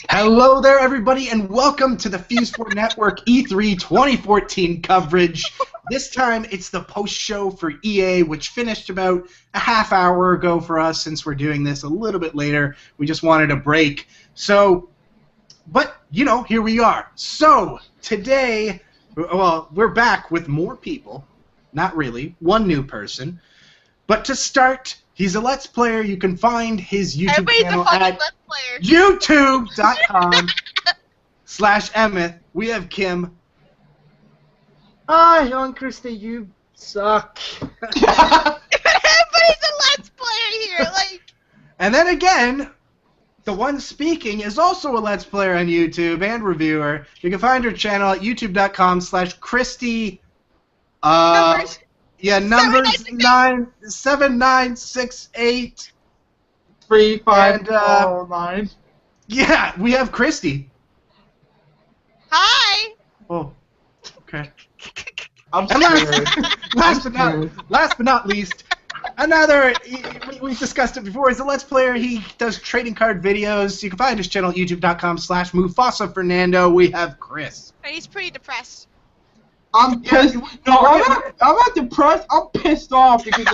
Hello there, everybody, and welcome to the Fuse4 Network E3 2014 coverage. This time, it's the post-show for EA, which finished about a half hour ago for us, since we're doing this a little bit later. We just wanted a break. So, but, you know, here we are. So, today, well, we're back with more people. Not really. One new person. But to start, he's a Let's Player. You can find his YouTube channel at youtube.com/Emmeth. We have Kim. Hi, young Kristi, you suck. Everybody's a Let's Player here, like. And then again, the one speaking is also a Let's Player on YouTube and reviewer. You can find her channel at youtube.com/Kristi. Numbers. Yeah, numbers 7968. 3509. Yeah, we have Kristi. Hi. Oh, okay. I'm And scared. last but not least, another. We've discussed it before. He's a Let's Player. He does trading card videos. You can find his channel at youtube.com/Mufasa Fernando. We have Chris. He's pretty depressed. I'm pissed. No, I'm not depressed. I'm pissed off because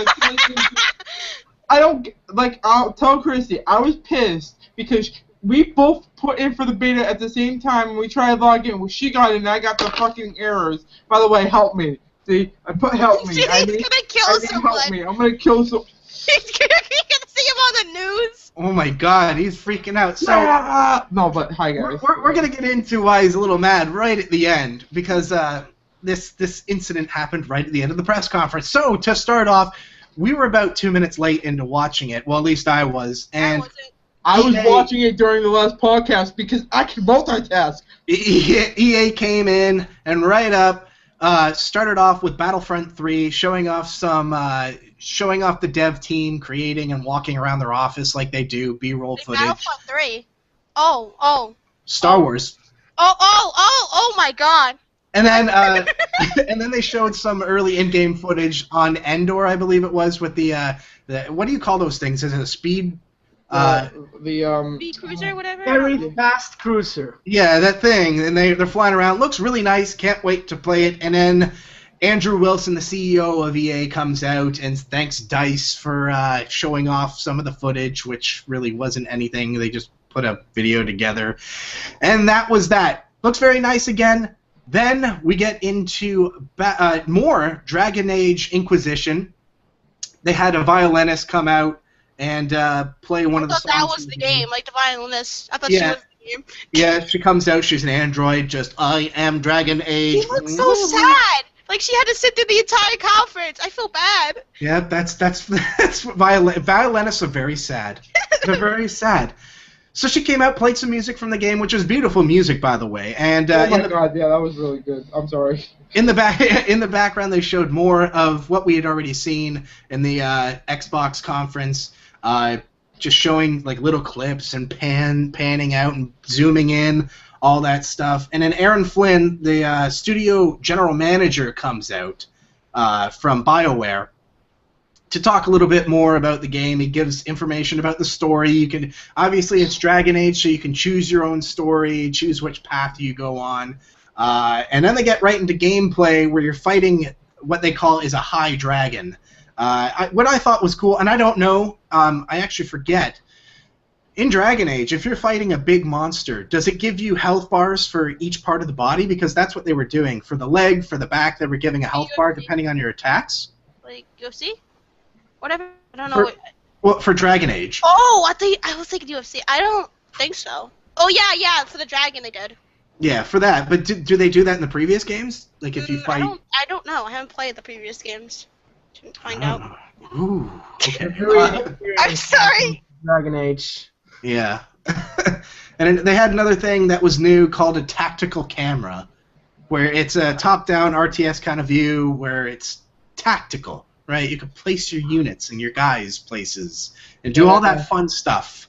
I don't like. I'll tell Kristi I was pissed because we both put in for the beta at the same time and we tried to log in. Well, she got in and I got the fucking errors. By the way, help me. See, I put help me. He's gonna kill someone. Help me. I'm gonna kill someone. He's gonna see him on the news. Oh my God, he's freaking out. So no, but hi guys. we're gonna get into why he's a little mad right at the end because this incident happened right at the end of the press conference. So to start off, we were about 2 minutes late into watching it. Well, at least I was, and I was watching it during the last podcast because I can multitask. EA came in and right up started off with Battlefront 3, showing off the dev team creating and walking around their office like they do, B-roll footage. Battlefront 3. Oh. Star Wars. Oh my God. And then and then they showed some early in-game footage on Endor, I believe it was, with the what do you call those things? Is it a speed? Speed cruiser, whatever. Very fast cruiser. Yeah, that thing. And they're flying around. Looks really nice. Can't wait to play it. And then Andrew Wilson, the CEO of EA, comes out and thanks DICE for showing off some of the footage, which really wasn't anything. They just put a video together. And that was that. Looks very nice again. Then we get into more Dragon Age Inquisition. They had a violinist come out and play one of the songs. I thought that was the game, like the violinist. I thought she was the game. Yeah, she comes out. She's an android. Just I am Dragon Age. She looks so sad. Like she had to sit through the entire conference. I feel bad. Yeah, that's violinists are very sad. They're very sad. So she came out, played some music from the game, which is beautiful music, by the way. And oh my God, yeah, that was really good. I'm sorry. In the background, they showed more of what we had already seen in the Xbox conference, just showing like little clips and panning out and zooming in, all that stuff. And then Aaron Flynn, the studio general manager, comes out from BioWare to talk a little bit more about the game. He gives information about the story. You can obviously it's Dragon Age, so you can choose your own story, choose which path you go on, and then they get right into gameplay where you're fighting what they call is a high dragon. What I thought was cool, and I don't know, I actually forget. In Dragon Age, if you're fighting a big monster, does it give you health bars for each part of the body? Because that's what they were doing. For the leg, for the back, they were giving a health bar depending on your attacks. Like UFC? Whatever. I don't know. Well, for Dragon Age. Oh, I was thinking UFC. I don't think so. Oh yeah. For the dragon they did. Yeah, for that. But do they do that in the previous games? Like if you fight. I don't know. I haven't played the previous games. Didn't find out. Ooh. Okay. I'm sorry. Dragon Age. Yeah. And they had another thing that was new called a tactical camera, where it's a top-down RTS kind of view where it's tactical. Right, you can place your units in your guys' places and do all that fun stuff.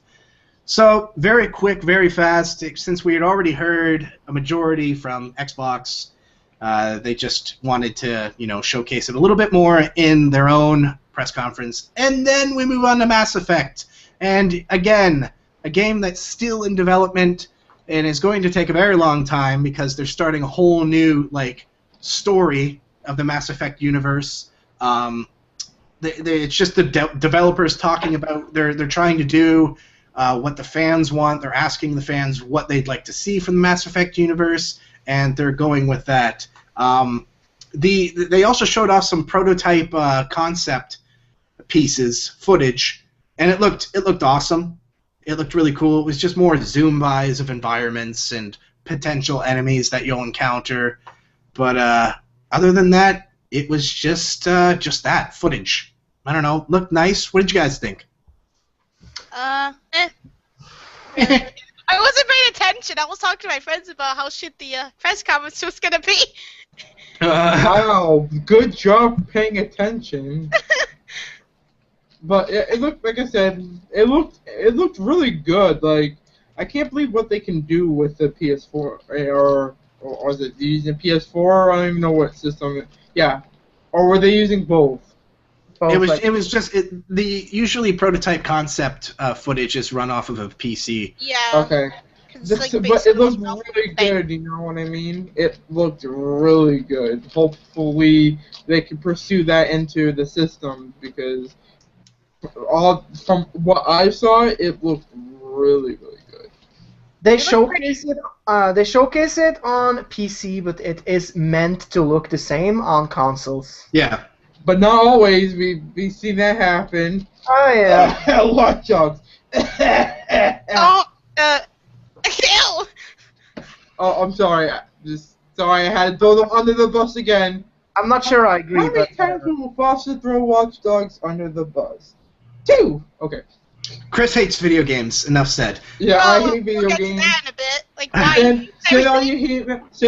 So, very quick, very fast, since we had already heard a majority from Xbox, they just wanted to, showcase it a little bit more in their own press conference. And then we move on to Mass Effect. And again, a game that's still in development and is going to take a very long time because they're starting a whole new story of the Mass Effect universe. It's just the developers talking about they're trying to do what the fans want. They're asking the fans what they'd like to see from the Mass Effect universe, and they're going with that. They also showed off some prototype concept pieces, footage, and it looked awesome. It looked really cool. It was just more zoom bys of environments and potential enemies that you'll encounter. But other than that, it was just that footage. I don't know. Looked nice. What did you guys think? I wasn't paying attention. I was talking to my friends about how shit the press conference was gonna be. Wow, good job paying attention. But it looked, like I said, it looked really good. Like, I can't believe what they can do with the PS4, or is it using PS4? I don't even know what system. Yeah, or were they using both? It was just the usually prototype concept footage is run off of a PC. Yeah. Okay. Like, But it looked really good, you know what I mean? It looked really good. Hopefully they can pursue that into the system, because from what I saw, it looked really, really good. They showcase it. They showcase it on PC, but it is meant to look the same on consoles. Yeah. But not always. We see that happen. Oh yeah. Watch out. Ew. Oh, I'm sorry. Sorry, I had to throw them under the bus again. I'm not sure I agree. How many times will Foster throw Watch Dogs under the bus? 2. Okay. Chris hates video games. Enough said. Yeah, I hate video we'll get games. to that in a bit. Like, why? Send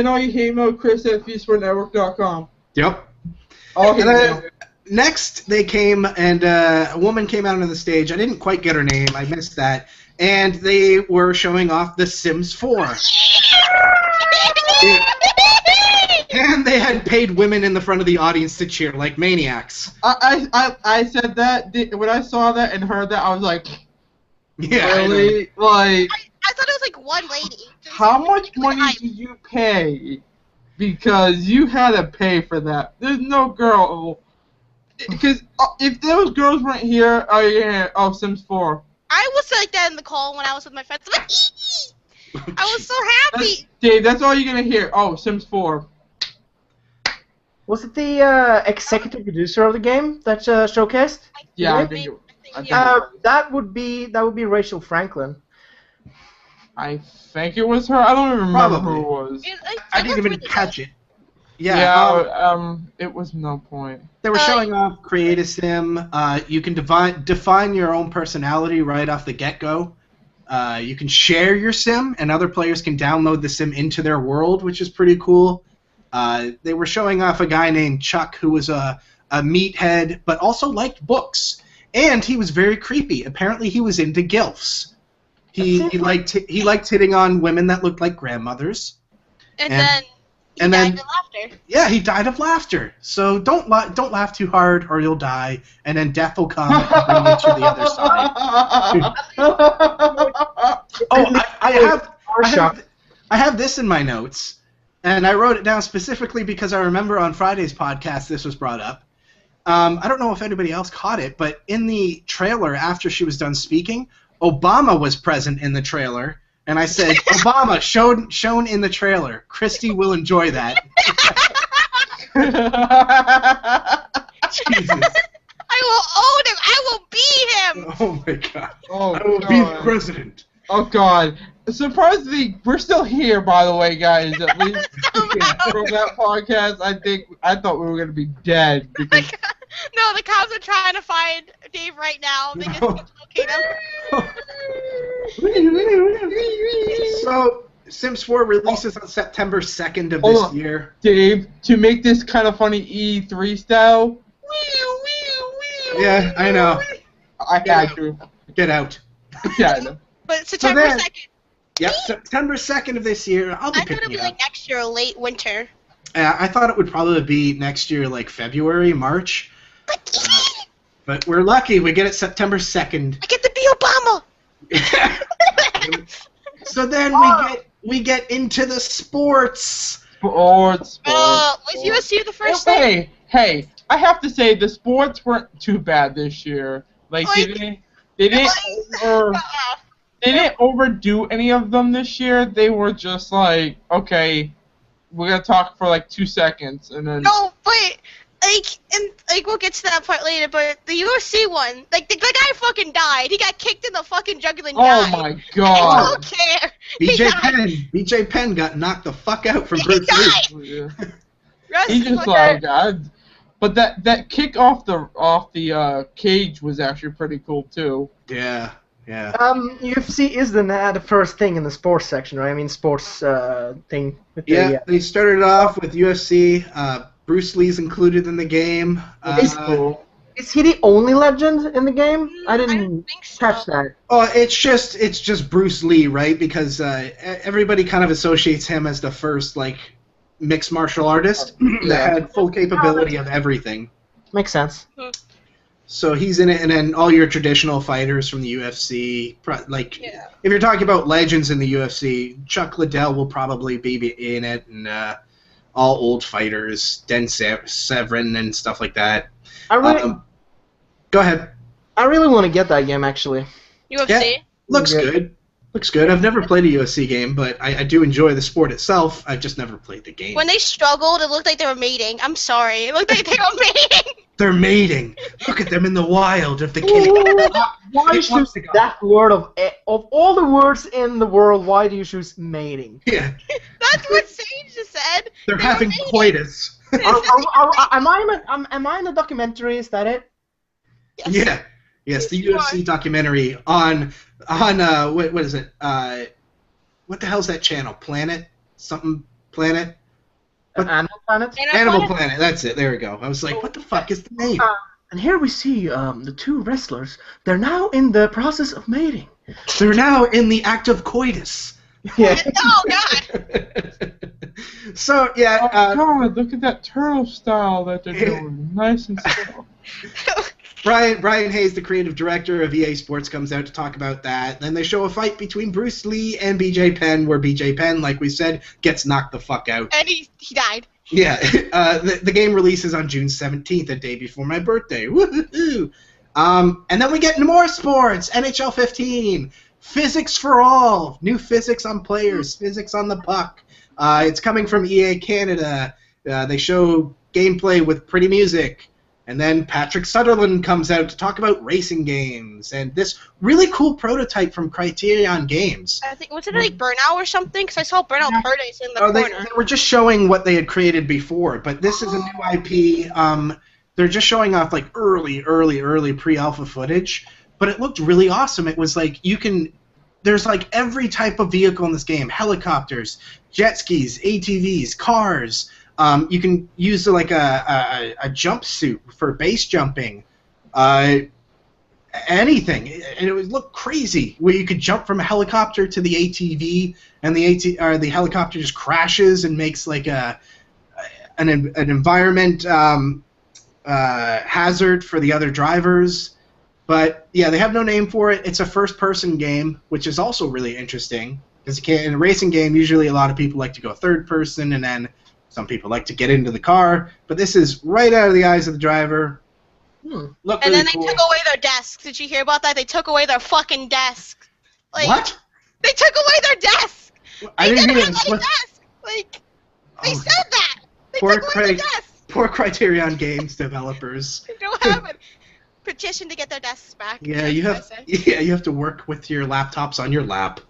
all your hate mail, Chris at feastfornetwork.com. Yep. Oh, And then next, they came, and a woman came out on the stage. I didn't quite get her name. I missed that. And they were showing off The Sims 4. And they had paid women in the front of the audience to cheer like maniacs. I said that when I saw that and heard that, I was like, Yeah. really? Like, I thought it was like one lady. how much money did you pay? Because you had to pay for that. There's no girl. Because if those girls weren't here, Sims 4. I was like that in the call when I was with my friends. I'm like, ee! I was so happy. Dave, that's all you're going to hear. Oh, Sims 4. Was it the executive producer of the game that showcased? Yeah, I think it, that would be Rachel Franklin. I think it was her. I don't even remember Probably. who it was. I didn't even catch it. Yeah. Yeah, it was no point. They were showing off Create a Sim. You can define your own personality right off the get-go. You can share your sim, and other players can download the sim into their world, which is pretty cool. They were showing off a guy named Chuck who was a meathead, but also liked books. And he was very creepy. Apparently he was into gilfs. He liked hitting on women that looked like grandmothers. And then he died of laughter. Yeah, he died of laughter. So don't laugh too hard or you'll die, and then death will come and bring you to the other side. I have this in my notes, and I wrote it down specifically because I remember on Friday's podcast this was brought up. I don't know if anybody else caught it, but in the trailer after she was done speaking, Obama was present in the trailer. And I said, Obama, shown in the trailer. Kristi will enjoy that. Jesus. I will own him. I will be him. Oh, my God. Oh, I will be the president. Oh, God. Surprisingly, we're still here, by the way, guys. At least from that podcast, I thought we were going to be dead. Because... No, the cops are trying to find Dave right now. They just can't locate him. So, Sims 4 releases on September 2nd of this year. Dave, to make this kind of funny E3 style. Yeah, I know. I had to. Get out. Yeah. But September 2nd. Yep, September 2nd of this year. I'll be I thought it'd be like next year or late winter. I thought it would probably be next year, like February, March. But we're lucky. We get it September 2nd. I get to be Obama. So then we get into the sports. Sports. Was USC the first thing? Hey, I have to say the sports weren't too bad this year. Like they didn't overdo any of them this year. They were just like, okay, we're gonna talk for like 2 seconds, and then. No, but we'll get to that part later. But the USC one, like the guy fucking died. He got kicked in the fucking jugular and died. Oh my god. I don't care. BJ Penn got knocked the fuck out from Bruce Lee. He just like God. But that kick off the cage was actually pretty cool too. Yeah. UFC is the first thing in the sports section, right? I mean, sports thing. With they started off with UFC. Bruce Lee's included in the game. Is he the only legend in the game? I didn't think so. catch that. Oh, it's just Bruce Lee, right? Because everybody kind of associates him as the first mixed martial artist that had full capability of everything. Makes sense. So he's in it, and then all your traditional fighters from the UFC, if you're talking about legends in the UFC, Chuck Liddell will probably be in it, and all old fighters, Den Severn and stuff like that. Go ahead. I really want to get that game, actually. UFC? Yeah, looks good. Looks good. I've never played a UFC game, but I do enjoy the sport itself. I've just never played the game. When they struggled, it looked like they were mating. I'm sorry. It looked like they were mating. They're mating. Look at them in the wild of the cave. Why choose that word of all the words in the world? Why do you choose mating? Yeah. That's what Sage just said. They're having coitus. Am I in the documentary? Is that it? Yes. Yeah. Yes, the UFC documentary on what is it? What the hell's that channel? Planet? Something Planet? Animal Planet? Animal Planet, that's it. There we go. I was like, what the fuck is the name? And here we see the two wrestlers. They're now in the process of mating. They're now in the act of coitus. Yeah. Oh, God. So, yeah. God, look at that turtle style that they're doing. Nice and slow. Brian Hayes, the creative director of EA Sports, comes out to talk about that. Then they show a fight between Bruce Lee and BJ Penn, where BJ Penn, like we said, gets knocked the fuck out. And he died. Yeah, the game releases on June 17th, a day before my birthday. Woohoo! And then we get into more sports. NHL 15, physics for all, new physics on players, physics on the puck. It's coming from EA Canada. They show gameplay with pretty music. And then Patrick Sutherland comes out to talk about racing games and this really cool prototype from Criterion Games. I think, was it like Burnout or something? Because I saw Burnout Paradise in the corner. They were just showing what they had created before, but this is a new IP. They're just showing off early pre-alpha footage, but it looked really awesome. It was there's every type of vehicle in this game: helicopters, jet skis, ATVs, cars. You can use a jumpsuit for base jumping, anything, and it would look crazy. Where you could jump from a helicopter to the ATV, and the helicopter just crashes and makes an environment hazard for the other drivers. But yeah, they have no name for it. It's a first-person game, which is also really interesting because in a racing game, usually a lot of people like to go third person, and then some people like to get into the car, but this is right out of the eyes of the driver. And then they took away their desks. Did you hear about that? They took away their fucking desks. What? They took away their desk. I didn't hear desk. They said that. They poor took away their desks. Poor Criterion Games developers. They don't have a petition to get their desks back. Yeah, you have to work with your laptops on your lap.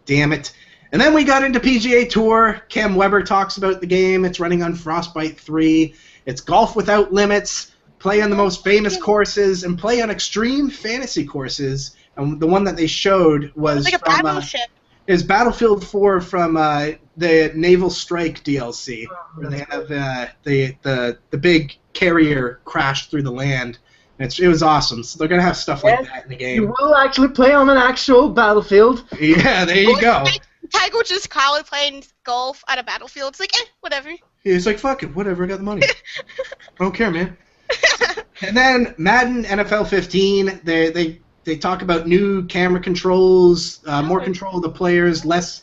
Damn it. And then we got into PGA Tour. Cam Weber talks about the game. It's running on Frostbite 3. It's golf without limits. Play on the most famous courses and play on extreme fantasy courses. And the one that they showed was like a battleship. Is Battlefield 4 from the Naval Strike DLC, where they have the big carrier crash through the land. And it was awesome. So they're gonna have stuff like that in the game. You will actually play on an actual battlefield. Yeah, there you go. Tiger was just probably playing golf at a battlefield. It's like, whatever. He's like, fuck it, whatever, I got the money. I don't care, man. And then Madden NFL 15, they They talk about new camera controls, more control of the players, less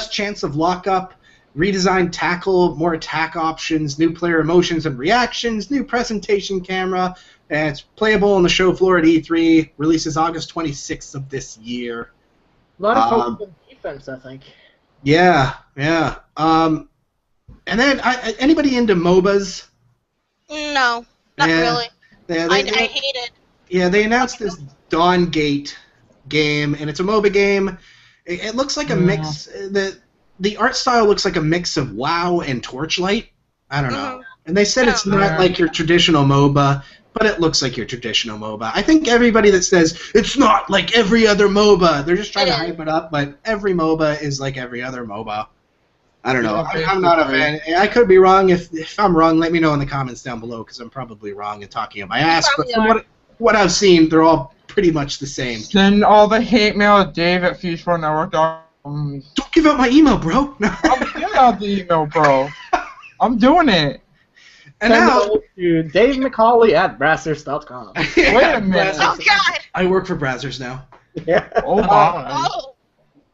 chance of lockup, redesigned tackle, more attack options, new player emotions and reactions, new presentation camera, and it's playable on the show floor at E3. Releases August 26th of this year. A lot of focus on defense, I think. Yeah. And then, anybody into MOBAs? No, not really. I hate it. Yeah, they announced this Dawn Gate game, and it's a MOBA game. It looks like a mix. The art style looks like a mix of WoW and Torchlight. I don't know. And they said it's not like your traditional MOBA, but it looks like your traditional MOBA. I think everybody that says it's not like every other MOBA, they're just trying to hype it up, but every MOBA is like every other MOBA. I don't know. I'm not a fan. I could be wrong. If I'm wrong, let me know in the comments down below, because I'm probably wrong and talking at my ass. But from what I've seen, they're all pretty much the same. Send all the hate mail to Dave at FuseForNetwork.com. Don't give out my email, bro. I'm giving out the email, bro. I'm doing it. And now to Dave McCauley at Brazzers.com. Wait a minute. Oh God. I work for Brazzers now. Yeah. Oh.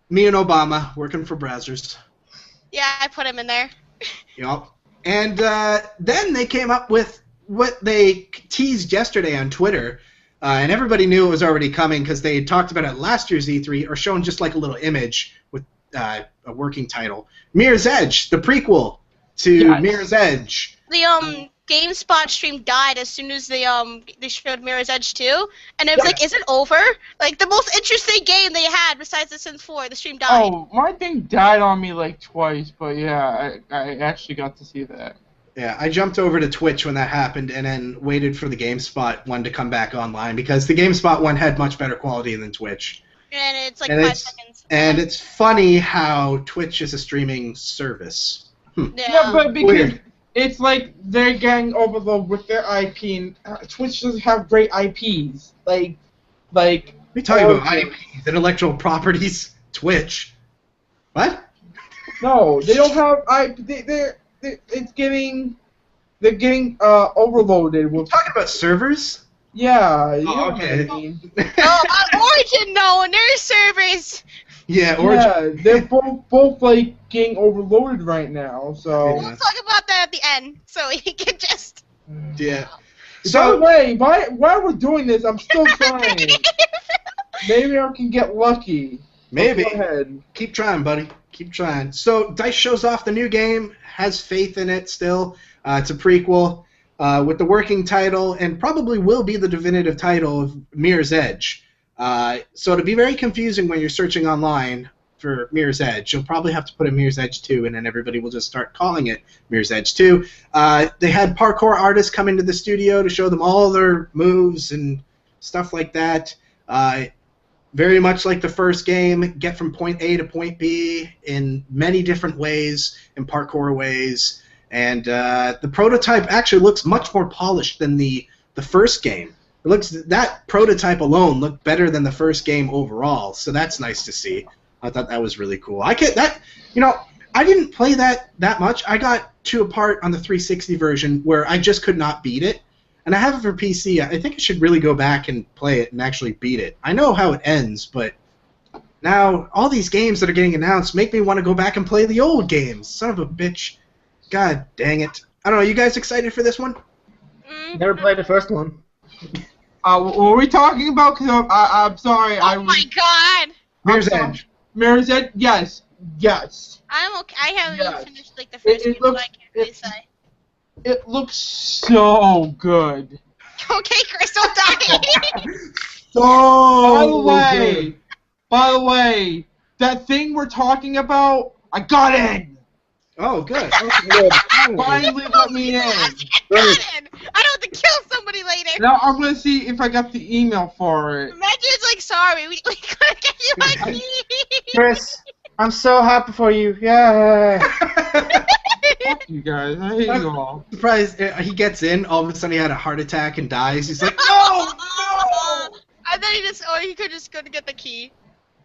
Me and Obama working for Brazzers. Yeah, I put him in there. Yep. And then they came up with what they teased yesterday on Twitter, and everybody knew it was already coming because they had talked about it last year's E3, or shown just like a little image with a working title. Mirror's Edge, the prequel to Mirror's Edge. The GameSpot stream died as soon as they showed Mirror's Edge 2, and it was like, is it over? Like, the most interesting game they had besides The Sims 4, the stream died. Oh, my thing died on me like twice, but yeah, I actually got to see that. Yeah, I jumped over to Twitch when that happened and then waited for the GameSpot one to come back online, because the GameSpot one had much better quality than Twitch. And it's like 5 seconds. And it's funny how Twitch is a streaming service. Yeah, but because it's like they're getting overloaded with their IP, and Twitch doesn't have great IPs. Like. We talking about IPs, intellectual properties, Twitch. What? No, they don't have they're getting overloaded with. Talking about servers? Yeah. Oh, okay. Origin, no, and their servers. Yeah, Origin. Yeah, they're both like getting overloaded right now. So we'll talk about that at the end, so he can just. Yeah. By the way, while we're doing this, I'm still trying. Maybe I can get lucky. Maybe. Go ahead. Keep trying, buddy. Keep trying. So DICE shows off the new game, has faith in it still. It's a prequel with the working title, and probably will be the definitive title of Mirror's Edge. So it'll be very confusing when you're searching online for Mirror's Edge. You'll probably have to put in Mirror's Edge 2, and then everybody will just start calling it Mirror's Edge 2. They had parkour artists come into the studio to show them all their moves and stuff like that. Very much like the first game, get from point A to point B in many different ways, in parkour ways. And the prototype actually looks much more polished than the first game. It looks, that prototype alone looked better than the first game overall, so that's nice to see. I thought that was really cool. I didn't play that much. I got to a part on the 360 version where I just could not beat it, and I have it for PC. I think I should really go back and play it and actually beat it. I know how it ends, but now all these games that are getting announced make me want to go back and play the old games. Son of a bitch. God dang it. I don't know, you guys excited for this one? Never played the first one. What were we talking about? Cause I'm sorry. Oh my God. Mirror's Edge. Mirror's Edge? Yes. I'm okay. I haven't even finished like the first game, so I can't really say. It looks so good. Okay, Crystal, die. By the way, that thing we're talking about, I got in. Oh, good. Finally let me in. I don't have to kill somebody later. Now I'm gonna see if I got the email for it. Imagine it's like, sorry, we couldn't get you a key. Chris, I'm so happy for you. Yeah. Fuck you guys. I hate you all. Surprised he gets in, all of a sudden he had a heart attack and dies. He's like, no! And then he could just go to get the key.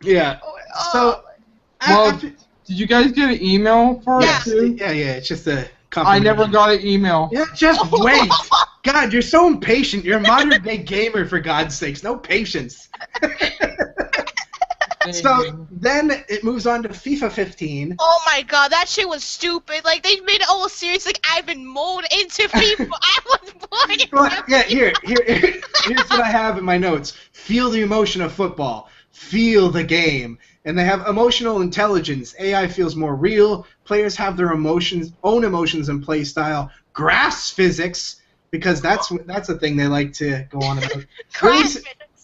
Yeah. So, Well, did you guys get an email for it too? Yeah, it's just a I never got an email. Yeah, just wait. God, you're so impatient. You're a modern-day gamer, for God's sakes. No patience. So then it moves on to FIFA 15. Oh my god, that shit was stupid. Like, they made it all serious, like I've been molded into FIFA. I was born in Well, yeah, here's what I have in my notes. Feel the emotion of football. Feel the game. And they have emotional intelligence. AI feels more real. Players have their own emotions and play style. Grass physics, because that's a thing they like to go on about.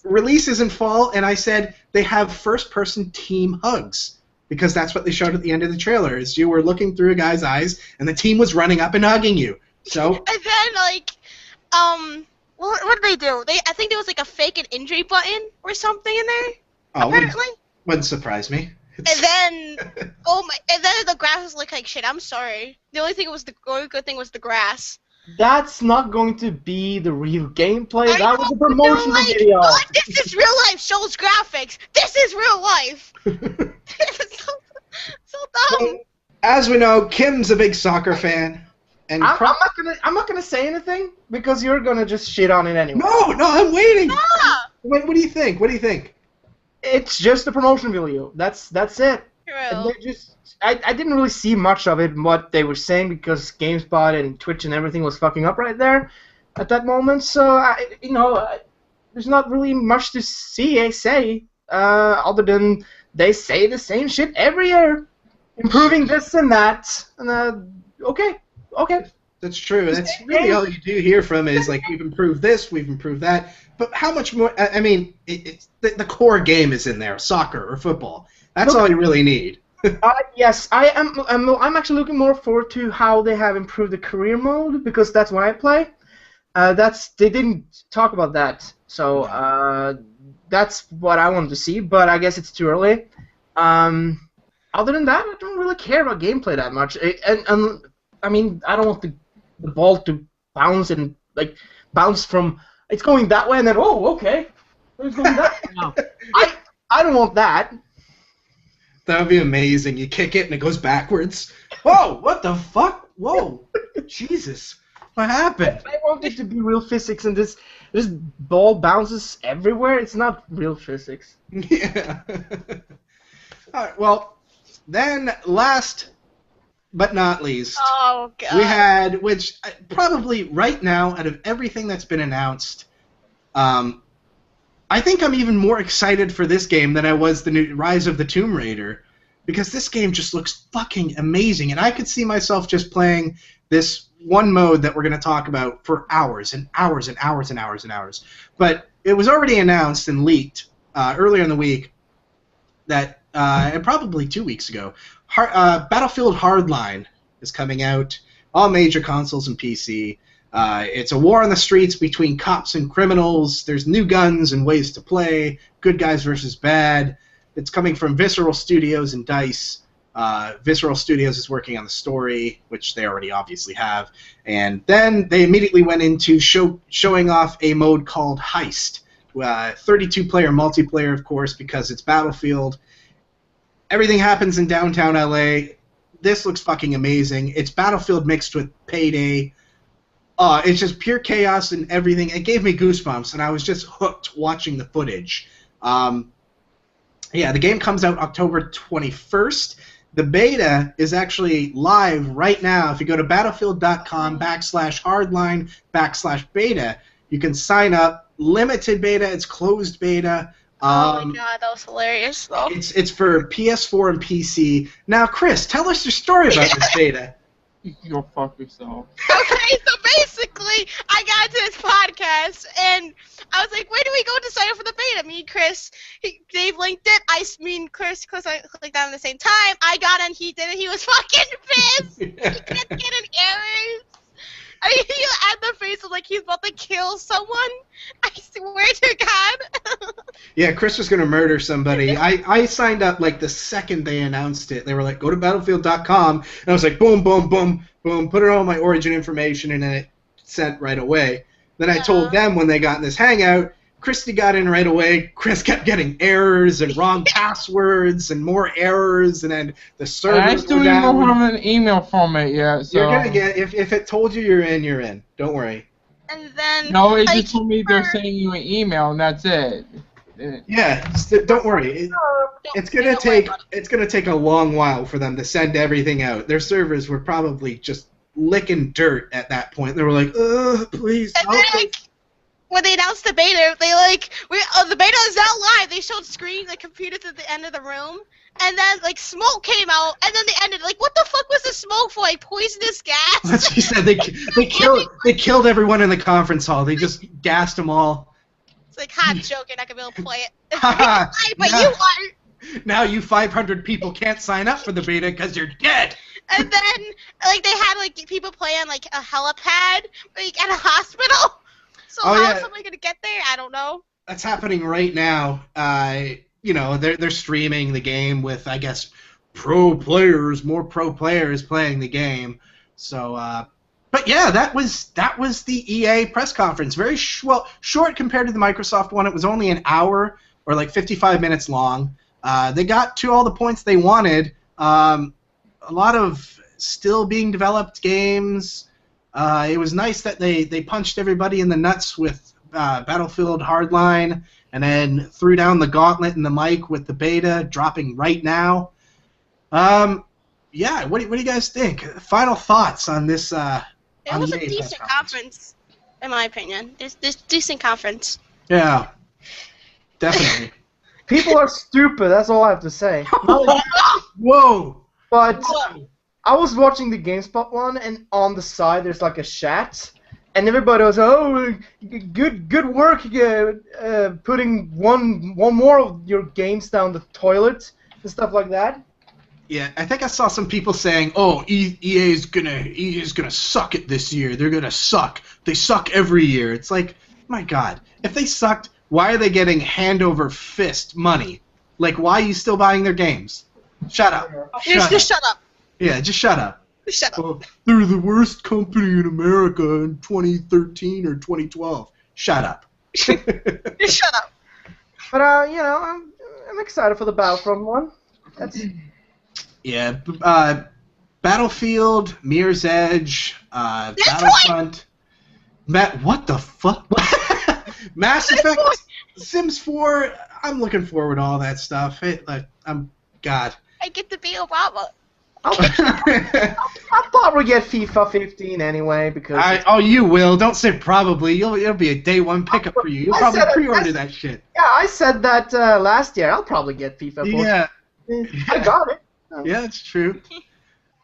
Releases in fall, and I said they have first-person team hugs, because that's what they showed at the end of the trailer, is you were looking through a guy's eyes, and the team was running up and hugging you. So. And then, like, what did they do? I think there was, like, a fake an injury button or something in there, apparently. Wouldn't surprise me. And then, and then the grass was like shit, I'm sorry. The only good thing was the grass. That's not going to be the real gameplay. That was a promotional video. Oh, this is real life. Shows graphics. This is real life. so dumb. Well, as we know, Kim's a big soccer fan, and I'm not gonna say anything because you're gonna just shit on it anyway. No, I'm waiting. Ah! What do you think? What do you think? It's just a promotion video. That's it. True. I didn't really see much of it, what they were saying, because GameSpot and Twitch and everything was fucking up right there at that moment. So, there's not really much to say, other than they say the same shit every year, improving this and that. And okay. That's true. That's really all you do hear from is like, we've improved this, we've improved that. But how much more? I mean, it's the core game is in there, soccer or football. That's all you really need. Yes, I'm actually looking more forward to how they have improved the career mode, because that's what I play. They didn't talk about that, so that's what I wanted to see. But I guess it's too early. Other than that, I don't really care about gameplay that much. And I mean, I don't want the ball to bounce and like bounce from. It's going that way, and then okay, it's going that way now. I don't want that. That would be amazing. You kick it and it goes backwards. Whoa, what the fuck? Whoa, Jesus, what happened? I want it to be real physics, and this ball bounces everywhere. It's not real physics. Yeah. All right, well, then last but not least, oh, God. we had, which probably right now, out of everything that's been announced, I think I'm even more excited for this game than I was the new Rise of the Tomb Raider, because this game just looks fucking amazing, and I could see myself just playing this one mode that we're going to talk about for hours and hours and hours and hours and hours. But it was already announced and leaked earlier in the week that, probably 2 weeks ago, Battlefield Hardline is coming out, all major consoles and PC. It's a war on the streets between cops and criminals. There's new guns and ways to play. Good guys versus bad. It's coming from Visceral Studios and DICE. Visceral Studios is working on the story, which they already obviously have. And then they immediately went into showing off a mode called Heist. 32-player multiplayer, of course, because it's Battlefield. Everything happens in downtown LA. This looks fucking amazing. It's Battlefield mixed with Payday. It's just pure chaos and everything. It gave me goosebumps, and I was just hooked watching the footage. Yeah, the game comes out October 21st. The beta is actually live right now. If you go to battlefield.com/hardline/beta, you can sign up. Limited beta. It's closed beta. Oh my God, that was hilarious, though. It's for PS4 and PC. Now, Chris, tell us your story about this beta. Go fuck yourself. Okay, so basically, I got into this podcast, and I was like, where do we go to sign up for the beta? Me and Chris, Dave linked it. Chris clicked on it at the same time. I got in, he did it. He was fucking pissed. He kept getting errors. I mean, he had the face of like he's about to kill someone. I swear to God. Yeah, Chris was going to murder somebody. I signed up like the second they announced it. They were like, go to battlefield.com. And I was like, boom, boom, boom, boom, put in all my origin information, and then it sent right away. Then I told them when they got in this hangout, Kristi got in right away. Chris kept getting errors and wrong passwords and more errors, and then the servers I were still down. don't have an email from it yet, so... You're gonna get, if it told you you're in, you're in. Don't worry. And then No, it like, just told me they're sending you an email, and that's it. Yeah, don't worry. It's gonna take a long while for them to send everything out. Their servers were probably just licking dirt at that point. They were like, please And help then, us. like, when they announced the beta, they the beta is now live. They showed screens, like computers at the end of the room, and then like smoke came out, and then they ended. Like, what the fuck was the smoke for? Like poisonous gas? That's what she said. They killed everyone in the conference hall. They just gassed them all. It's like, I'm joking. I can be able to play it. Haha, But no. you aren't. Now you 500 people can't sign up for the beta because you're dead. And then like they had like people play on like a helipad, like at a hospital. So Oh, how yeah. is somebody gonna get there? I don't know. That's happening right now. They're streaming the game with, I guess, more pro players playing the game. So, but yeah, that was the EA press conference. Very short compared to the Microsoft one. It was only an hour or like 55 minutes long. They got to all the points they wanted. A lot of still being developed games. It was nice that they punched everybody in the nuts with Battlefield Hardline, and then threw down the gauntlet in the mic with the beta dropping right now. Yeah, what do you guys think? Final thoughts on this? It on was the a EA press decent conference, in my opinion. This decent conference. Yeah, definitely. People are stupid. That's all I have to say. Whoa! But I was watching the GameSpot one, and on the side there's like a chat, and everybody was, good work, putting one more of your games down the toilet and stuff like that. Yeah, I think I saw some people saying, "Oh, EA is gonna suck it this year. They're gonna suck. They suck every year." It's like, my God, if they sucked, why are they getting hand over fist money? Like, why are you still buying their games? Shut up. Just shut up. Yeah, just shut up. Just shut up. Oh, they're the worst company in America in 2013 or 2012. Shut up. Just shut up. But I'm excited for the Battlefront one. That's Yeah, Battlefield, Mirror's Edge, Battlefront. What the fuck? Mass Effect, Sims 4. I'm looking forward to all that stuff. God. I get to be Obama. I'll probably get FIFA 15 anyway because you will. Don't say probably. It'll be a day one pickup for you. You'll probably pre-order that shit. yeah, I said that last year. I'll probably get FIFA 14. Yeah. I got it. Yeah, it's true.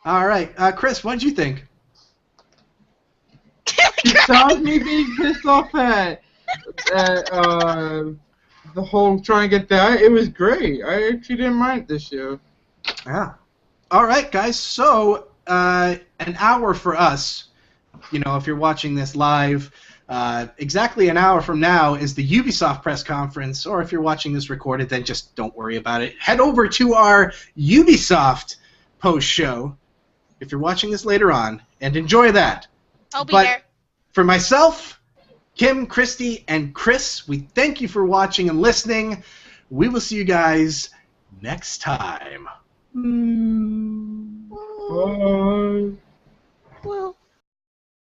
All right, Chris, what did you think? Besides me being pissed off at the whole trying to get that, it was great. I actually didn't mind this year. Yeah. All right, guys. So, an hour for us. If you're watching this live, exactly an hour from now is the Ubisoft press conference. Or if you're watching this recorded, then just don't worry about it. Head over to our Ubisoft post show if you're watching this later on, and enjoy that. I'll be But there. for myself, Kim, Kristi, and Chris, we thank you for watching and listening. We will see you guys next time. Bye.